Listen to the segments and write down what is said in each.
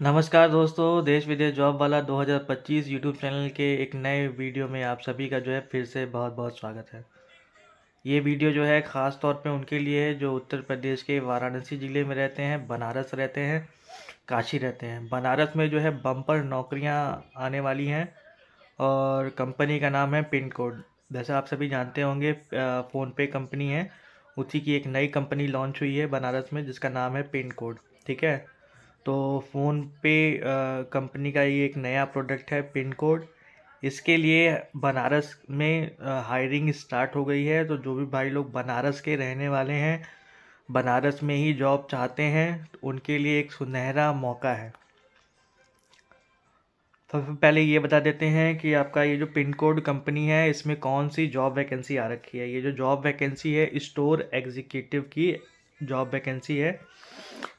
नमस्कार दोस्तों, देश विदेश जॉब वाला 2025 यूट्यूब चैनल के एक नए वीडियो में आप सभी का फिर से बहुत बहुत स्वागत है। ये वीडियो ख़ास तौर पे उनके लिए है जो उत्तर प्रदेश के वाराणसी ज़िले में रहते हैं, बनारस रहते हैं, काशी रहते हैं। बनारस में बम्पर नौकरियां आने वाली हैं और कंपनी का नाम है पिन कोड। जैसे आप सभी जानते होंगे, फ़ोन पे कंपनी है, उसी की एक नई कंपनी लॉन्च हुई है बनारस में जिसका नाम है पिन कोड। ठीक है, तो फ़ोन पे कंपनी का ये एक नया प्रोडक्ट है पिन कोड। इसके लिए बनारस में हायरिंग स्टार्ट हो गई है। तो जो भी भाई लोग बनारस के रहने वाले हैं, बनारस में ही जॉब चाहते हैं, तो उनके लिए एक सुनहरा मौका है। सबसे पहले ये बता देते हैं कि आपका ये जो पिन कोड कंपनी है, इसमें कौन सी जॉब वैकेंसी आ रखी है। ये जो जॉब वैकेंसी है, स्टोर एग्जीक्यूटिव की जॉब वैकेंसी है।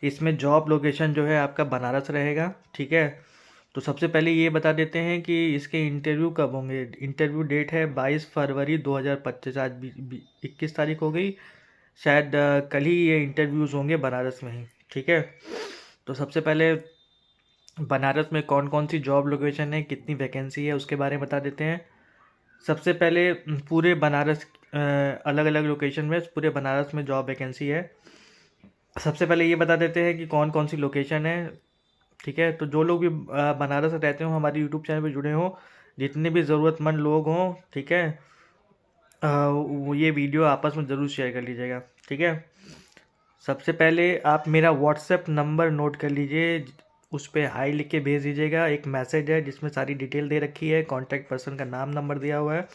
इसमें जॉब लोकेशन आपका बनारस रहेगा। ठीक है, तो सबसे पहले ये बता देते हैं कि इसके इंटरव्यू कब होंगे। इंटरव्यू डेट है 22 फरवरी 2025। आज 21 तारीख हो गई, शायद कल ही ये इंटरव्यूज़ होंगे बनारस में ही। ठीक है, तो सबसे पहले बनारस में कौन कौन सी जॉब लोकेशन है, कितनी वैकेंसी है, उसके बारे में बता देते हैं। सबसे पहले पूरे बनारस, अलग अलग लोकेशन में पूरे बनारस में जॉब वैकेंसी है। सबसे पहले ये बता देते हैं कि कौन कौन सी लोकेशन है। ठीक है, तो जो लोग भी बनारस रहते हो, हमारे यूट्यूब चैनल पे जुड़े हो, जितने भी ज़रूरतमंद लोग हों, ठीक है, वो ये वीडियो आपस में ज़रूर शेयर कर लीजिएगा। ठीक है, सबसे पहले आप मेरा व्हाट्सएप नंबर नोट कर लीजिए, उस पर हाई लिख के भेज दीजिएगा। एक मैसेज है जिसमें सारी डिटेल दे रखी है, कॉन्टैक्ट पर्सन का नाम नंबर दिया हुआ है,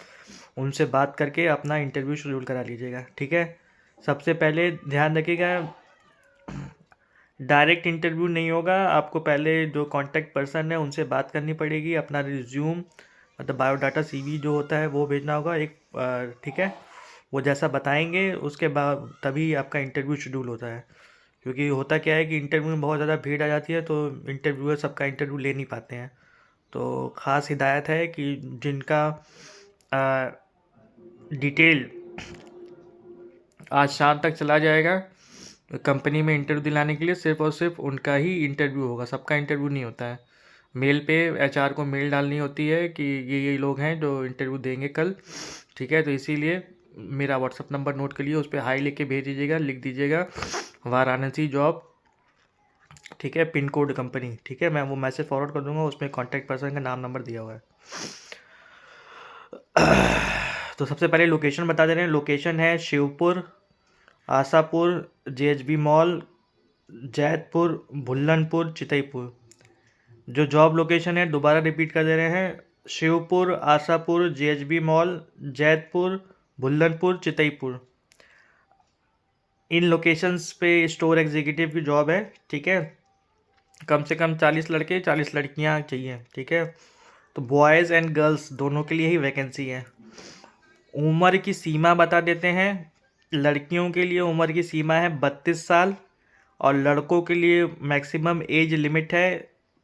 उनसे बात करके अपना इंटरव्यू शेड्यूल करा लीजिएगा। ठीक है, सबसे पहले ध्यान रखिएगा, डायरेक्ट इंटरव्यू नहीं होगा। आपको पहले जो कांटेक्ट पर्सन है उनसे बात करनी पड़ेगी, अपना रिज्यूम मतलब बायोडाटा सीवी जो होता है वो भेजना होगा एक। ठीक है, वो जैसा बताएंगे उसके बाद तभी आपका इंटरव्यू शेड्यूल होता है। क्योंकि होता क्या है कि इंटरव्यू में बहुत ज़्यादा भीड़ आ जाती है, तो इंटरव्यूअर सबका इंटरव्यू ले नहीं पाते हैं। तो ख़ास हिदायत है कि जिनका डिटेल आज शाम तक चला जाएगा कंपनी में इंटरव्यू दिलाने के लिए, सिर्फ और सिर्फ उनका ही इंटरव्यू होगा, सबका इंटरव्यू नहीं होता है। मेल पे एचआर को मेल डालनी होती है कि ये लोग हैं जो इंटरव्यू देंगे कल। ठीक है, तो इसीलिए मेरा व्हाट्सअप नंबर नोट कर लिए, उस पर हाई लिख के भेज दीजिएगा, लिख दीजिएगा वाराणसी जॉब। ठीक है, पिन कोड कंपनी। ठीक है, मैं वो मैसेज फॉरवर्ड कर दूंगा, उसमें कॉन्टैक्ट पर्सन का नाम नंबर दिया हुआ है। तो सबसे पहले लोकेशन बता दे रहे हैं। लोकेशन है शिवपुर, आशापुर, जेएचबी मॉल, जैतपुर, भुल्लनपुर, चितईपुर। जो जॉब लोकेशन है दोबारा रिपीट कर दे रहे हैं, शिवपुर, आशापुर, जेएचबी मॉल, जैतपुर, भुल्लनपुर, चितईपुर। इन लोकेशंस पे स्टोर एग्जीक्यूटिव की जॉब है। ठीक है, कम से कम 40 लड़के 40 लड़कियां चाहिए। ठीक है, तो बॉयज़ एंड गर्ल्स दोनों के लिए ही वैकेंसी है। उम्र की सीमा बता देते हैं। लड़कियों के लिए उम्र की सीमा है 32 साल और लड़कों के लिए मैक्सिमम एज लिमिट है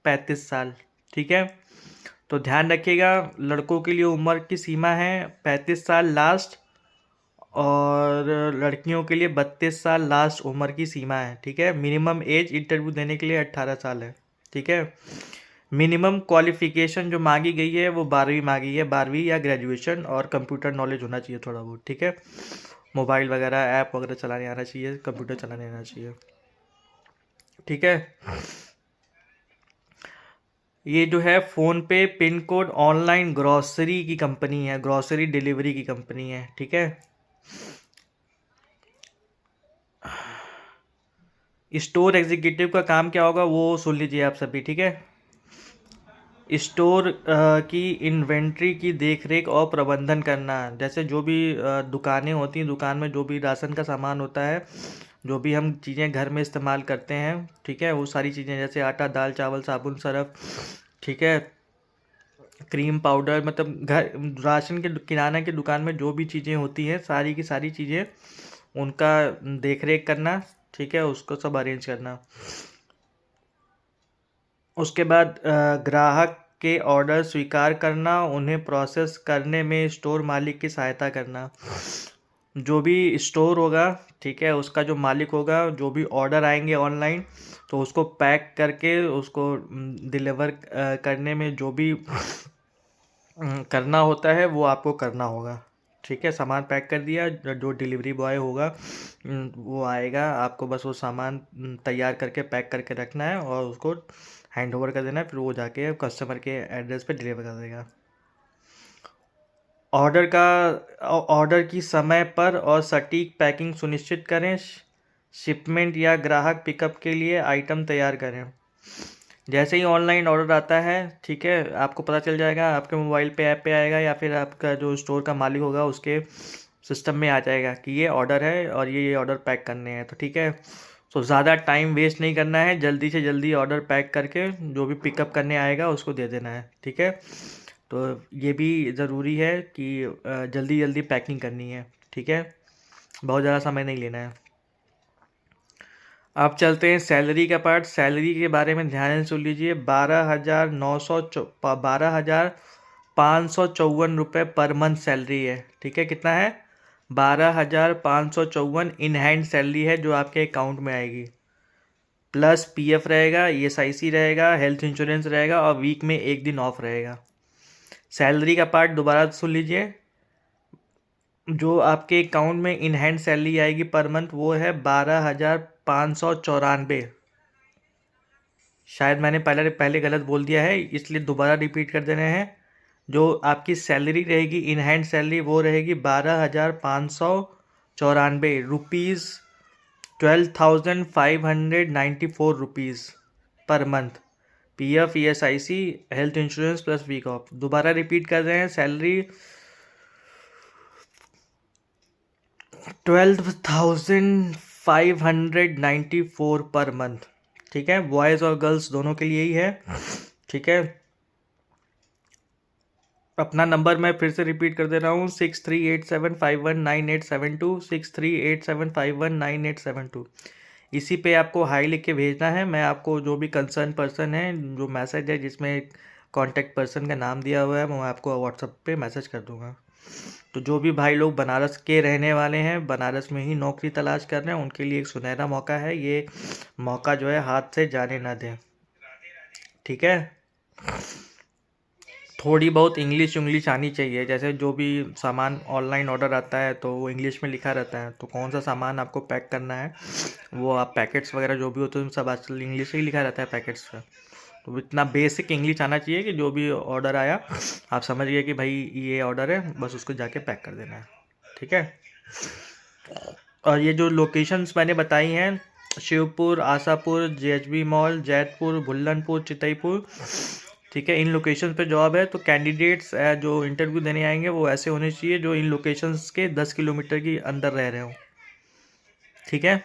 35 साल। ठीक है, तो ध्यान रखिएगा, लड़कों के लिए उम्र की सीमा है 35 साल लास्ट, और लड़कियों के लिए 32 साल लास्ट उम्र की सीमा है। ठीक है, मिनिमम एज इंटरव्यू देने के लिए 18 साल है। ठीक है, मिनिमम क्वालिफिकेशन जो मांगी गई है वो 12वीं मांगी है, 12वीं या ग्रेजुएशन, और कंप्यूटर नॉलेज होना चाहिए थोड़ा बहुत। ठीक है, मोबाइल वगैरह ऐप वगैरह चलाने आना चाहिए, कंप्यूटर चलाने आना चाहिए। ठीक है, ये जो है फ़ोन पे पिन कोड ऑनलाइन ग्रॉसरी की कंपनी है, ग्रॉसरी डिलीवरी की कंपनी है। ठीक है, स्टोर एग्जीक्यूटिव का काम क्या होगा वो सुन लीजिए आप सभी। ठीक है, स्टोर की इन्वेंट्री की देखरेख और प्रबंधन करना। जैसे जो भी दुकानें होती हैं, दुकान में जो भी राशन का सामान होता है, जो भी हम चीज़ें घर में इस्तेमाल करते हैं, ठीक है, वो सारी चीज़ें जैसे आटा, दाल, चावल, साबुन, सरफ, ठीक है, क्रीम पाउडर, मतलब घर राशन के किराना की दुकान में जो भी चीज़ें होती हैं, सारी की सारी चीज़ें उनका देखरेख करना। ठीक है, उसको सब अरेंज करना। उसके बाद ग्राहक के ऑर्डर स्वीकार करना, उन्हें प्रोसेस करने में स्टोर मालिक की सहायता करना। जो भी स्टोर होगा, ठीक है, उसका जो मालिक होगा, जो भी ऑर्डर आएंगे ऑनलाइन, तो उसको पैक करके उसको डिलीवर करने में जो भी करना होता है वो आपको करना होगा। ठीक है, सामान पैक कर दिया, जो डिलीवरी बॉय होगा वो आएगा, आपको बस वो सामान तैयार करके पैक करके रखना है और उसको हैंड ओवर कर देना है, फिर वो जाके कस्टमर के एड्रेस पे डिलीवर कर देगा। ऑर्डर की समय पर और सटीक पैकिंग सुनिश्चित करें। शिपमेंट या ग्राहक पिकअप के लिए आइटम तैयार करें। जैसे ही ऑनलाइन ऑर्डर आता है, ठीक है, आपको पता चल जाएगा, आपके मोबाइल पे ऐप पे आएगा या फिर आपका जो स्टोर का मालिक होगा उसके सिस्टम में आ जाएगा कि ये ऑर्डर है और ये ऑर्डर पैक करने हैं। तो ठीक है, तो ज़्यादा टाइम वेस्ट नहीं करना है, जल्दी से जल्दी ऑर्डर पैक करके जो भी पिकअप करने आएगा उसको दे देना है। ठीक है, तो ये भी ज़रूरी है कि जल्दी जल्दी पैकिंग करनी है। ठीक है, बहुत ज़्यादा समय नहीं लेना है। अब चलते हैं सैलरी का पार्ट। सैलरी के बारे में ध्यान से सुन लीजिए। 12,554 रुपये पर मंथ सैलरी है। ठीक है, कितना है? 12,554 इन हैंड सैलरी है जो आपके अकाउंट में आएगी, प्लस पीएफ रहेगा, ईएसआईसी रहेगा, हेल्थ इंश्योरेंस रहेगा और वीक में एक दिन ऑफ रहेगा। सैलरी का पार्ट दोबारा सुन लीजिए। जो आपके अकाउंट में इन हैंड सैलरी आएगी पर मंथ वो है 12,594। शायद मैंने पहले गलत बोल दिया है, इसलिए दोबारा रिपीट कर देने हैं। जो आपकी सैलरी रहेगी इन हैंड सैलरी वो रहेगी 12,594 rupees, 12,594 rupees per month, PF, ESIC, health insurance plus week of. दोबारा रिपीट कर रहे हैं, सैलरी 12,594 पर मंथ। ठीक है, बॉयज़ और गर्ल्स दोनों के लिए ही है। ठीक है, अपना नंबर मैं फिर से रिपीट कर दे रहा हूँ, 6387519872, 6387519872। इसी पे आपको हाई लिख के भेजना है। मैं आपको जो भी कंसर्न पर्सन है, जो मैसेज है जिसमें कॉन्टैक्ट पर्सन का नाम दिया हुआ है, मैं आपको व्हाट्सएप पे मैसेज कर दूंगा। तो जो भी भाई लोग बनारस के रहने वाले हैं, बनारस में ही नौकरी तलाश कर रहे हैं, उनके लिए एक सुनहरा मौका है। ये मौका जो है हाथ से जाने ना दें। ठीक है, थोड़ी बहुत इंग्लिश आनी चाहिए। जैसे जो भी सामान ऑनलाइन ऑर्डर आता है तो वो इंग्लिश में लिखा रहता है, तो कौन सा सामान आपको पैक करना है वो आप पैकेट्स वगैरह जो भी होते हैं सब आजकल इंग्लिश ही लिखा रहता है पैकेट्स पर। तो इतना बेसिक इंग्लिश आना चाहिए कि जो भी ऑर्डर आया आप समझ गए कि भाई ये ऑर्डर है, बस उसको जाके पैक कर देना है। ठीक है, और ये जो लोकेशंस मैंने बताई हैं, शिवपुर, आशापुर, जेएचबी मॉल, जैतपुर, भुल्लनपुर, चितईपुर, ठीक है, इन लोकेशन पे जॉब है। तो कैंडिडेट्स जो इंटरव्यू देने आएंगे वो ऐसे होने चाहिए जो इन लोकेशंस के 10 किलोमीटर के अंदर रह रहे हो। ठीक है,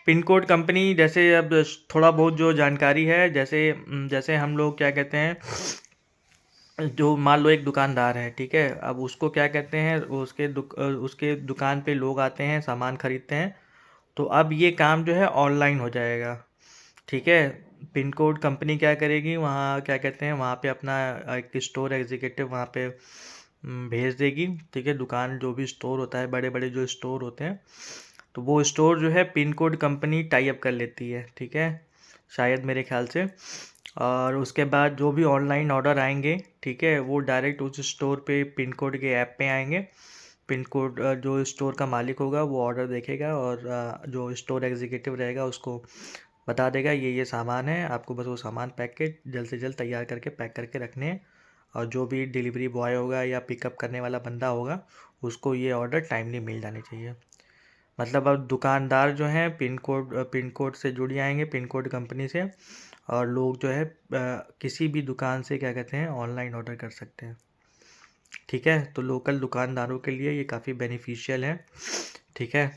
पिन कोड कंपनी, जैसे अब थोड़ा बहुत जो जानकारी है, जैसे जैसे हम लोग क्या कहते हैं, जो मान लो एक दुकानदार है, ठीक है, अब उसको क्या कहते हैं, उसके दुकान पे लोग आते हैं, सामान खरीदते हैं, तो अब ये काम जो है ऑनलाइन हो जाएगा। ठीक है, पिन कोड कंपनी क्या करेगी, वहाँ क्या कहते हैं, वहाँ पे अपना एक स्टोर एग्जीक्यूटिव वहाँ पे भेज देगी। ठीक है, दुकान जो भी स्टोर होता है, बड़े बड़े जो स्टोर होते हैं, तो वो स्टोर जो है pin code company tie up कर लेती है। ठीक है, शायद मेरे ख्याल से। और उसके बाद जो भी ऑनलाइन ऑर्डर आएंगे, ठीक है, वो डायरेक्ट उस स्टोर पे पिन कोड के ऐप पे आएंगे। पिन कोड जो स्टोर का मालिक होगा वो ऑर्डर देखेगा और जो स्टोर एग्जीक्यूटिव रहेगा उसको बता देगा ये सामान है, आपको बस वो सामान पैक के जल्द से जल्द तैयार करके पैक करके रखने हैं। और जो भी डिलीवरी बॉय होगा या पिकअप करने वाला बंदा होगा उसको ये ऑर्डर टाइमली मिल जानी चाहिए। मतलब अब दुकानदार जो हैं पिन कोड से जुड़ जाएंगे, पिन कोड कंपनी से, और लोग जो है किसी भी दुकान से क्या कहते हैं ऑनलाइन ऑर्डर कर सकते हैं। ठीक है, तो लोकल दुकानदारों के लिए ये काफ़ी बेनिफिशियल है। ठीक है,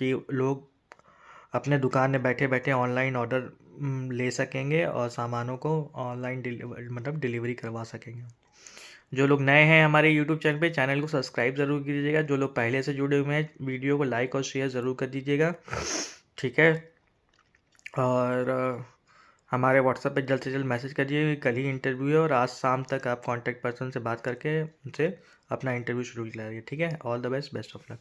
कि लोग अपने दुकान में बैठे बैठे ऑनलाइन ऑर्डर ले सकेंगे और सामानों को ऑनलाइन डिलीवरी करवा सकेंगे। जो लोग नए हैं हमारे यूट्यूब चैनल पे, चैनल को सब्सक्राइब ज़रूर कीजिएगा। जो लोग पहले से जुड़े हुए हैं वीडियो को लाइक और शेयर ज़रूर कर दीजिएगा। ठीक है, और हमारे व्हाट्सएप पे जल्द से जल्द मैसेज करिए, कल ही इंटरव्यू है और आज शाम तक आप कॉन्टैक्ट पर्सन से बात करके उनसे अपना इंटरव्यू शेड्यूल कराइए। ठीक है, all the best, best of luck.